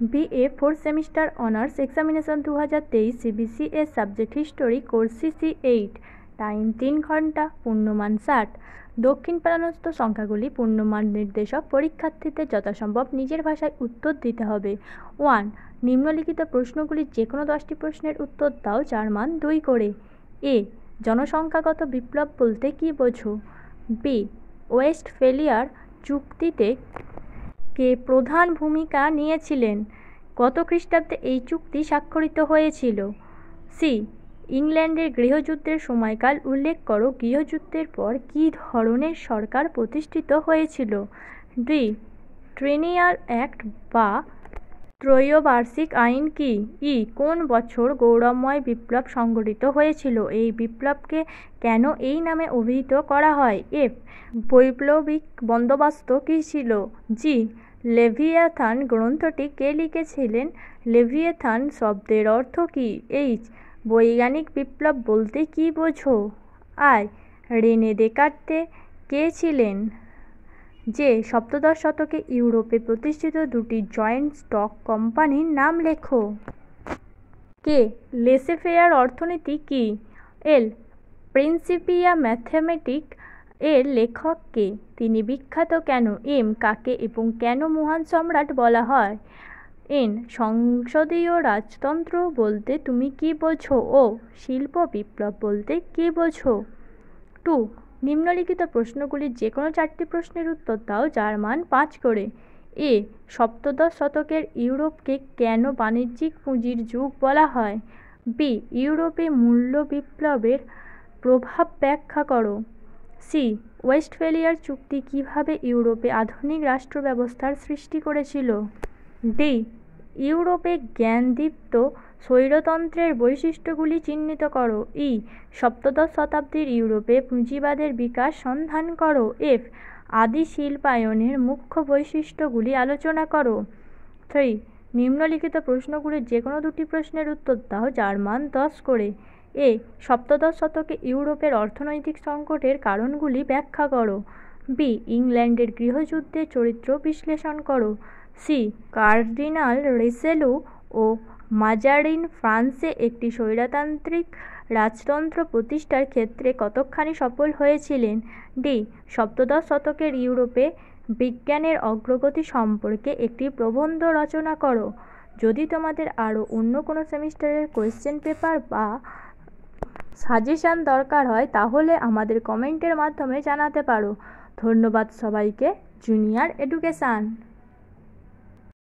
BA 4th semester honours examination 2023 CBC এর subject history course CC8 time 3 ঘন্টা পূর্ণমান 60 দক্ষিণ প্রান্তস্থ সংখ্যাগুলি পূর্ণমান নির্দেশক পরীক্ষার্থীদের যথাসম্ভব নিজের ভাষায় উত্তর দিতে হবে। 1. নিম্নলিখিত প্রশ্নগুলির যে কোনো 10টি প্রশ্নের উত্তর দাও যার মান 2 করে। A. জনসংখ্যাগত বিপ্লব বলতে কী বোঝো? B. ওয়েস্টফেলিয়ার চুক্তিতে কে প্রধান ভূমিকা নিয়েছিলেন? কত খ্রিস্টাব্দে এই চুক্তি স্বাক্ষরিত হয়েছিল? সি. ইংল্যান্ডের গৃহযুদ্ধের সময়কাল উল্লেখ করো। গৃহযুদ্ধের পর কী ধরনের সরকার প্রতিষ্ঠিত হয়েছিল? ডি. ট্রেনিয়ার অ্যাক্ট বা ত্রৈবার্ষিক আইন কি? ই. কোন বছর গৌরবময় বিপ্লব সংঘটিত হয়েছিল? এই বিপ্লবকে কেন এই নামে অভিহিত করা হয়? এফ. বৈপ্লবিক বন্দোবস্ত কী ছিল? জি. লেভিয়াথান গ্রন্থটি কে লিখেছিলেন? লেভিয়াথান শব্দের অর্থ কী? এইচ. বৈজ্ঞানিক বিপ্লব বলতে কী বোঝো? আই. রেনে দেকার্তে কে ছিলেন? যে. সপ্তদশ শতকে ইউরোপে প্রতিষ্ঠিত দুটি জয়েন্ট স্টক কোম্পানির নাম লেখো। কে. লেসে-ফেয়ার অর্থনীতি কী? এল. প্রিন্সিপিয়া ম্যাথমেটিক এর লেখক কে? তিনি বিখ্যাত কেন? এম. কাকে এবং কেন মহান সম্রাট বলা হয়? এন. সংসদীয় রাজতন্ত্র বলতে তুমি কী বোঝো? ও. শিল্প বিপ্লব বলতে কী বোঝো? 2. নিম্নলিখিত প্রশ্নগুলির যে কোনো 4টি প্রশ্নের উত্তর দাও যার মান 5 করে। এ. সপ্তদশ শতকের ইউরোপকে কেন বাণিজ্যিক পুঁজির যুগ বলা হয়? বি. ইউরোপে মূল্য বিপ্লবের প্রভাব ব্যাখ্যা করো। সি. ওয়েস্টফেলিয়ার চুক্তি কিভাবে ইউরোপে আধুনিক রাষ্ট্র ব্যবস্থার সৃষ্টি করেছিল? ডি. ইউরোপে জ্ঞানদীপ্ত স্বৈরতন্ত্রের বৈশিষ্ট্যগুলি চিহ্নিত করো। ই. সপ্তদশ শতাব্দীর ইউরোপে পুঁজিবাদের বিকাশ সন্ধান করো। এফ. আদি শিল্পায়নের মুখ্য বৈশিষ্ট্যগুলি আলোচনা করো। 3. নিম্নলিখিত প্রশ্নগুলির যে কোনো 2টি প্রশ্নের উত্তর দাও যার মান 10 করে। এ. সপ্তদশ শতকে ইউরোপের অর্থনৈতিক সংকটের কারণগুলি ব্যাখ্যা করো। বি. ইংল্যান্ডের গৃহযুদ্ধের চরিত্র বিশ্লেষণ করো। সি. কার্ডিনাল রিচেলু ও মাজারিন ফ্রান্সে একটি স্বৈরতান্ত্রিক রাজতন্ত্র প্রতিষ্ঠার ক্ষেত্রে কতখানি সফল হয়েছিলেন? ডি. সপ্তদশ শতকের ইউরোপে বিজ্ঞানের অগ্রগতি সম্পর্কে একটি প্রবন্ধ রচনা করো। যদি তোমাদের আরও অন্য কোনো সেমিস্টারের কোয়েশ্চেন পেপার বা সাজেশান দরকার হয় তাহলে আমাদের কমেন্টের মাধ্যমে জানাতে পারো। ধন্যবাদ সবাইকে। Junior education.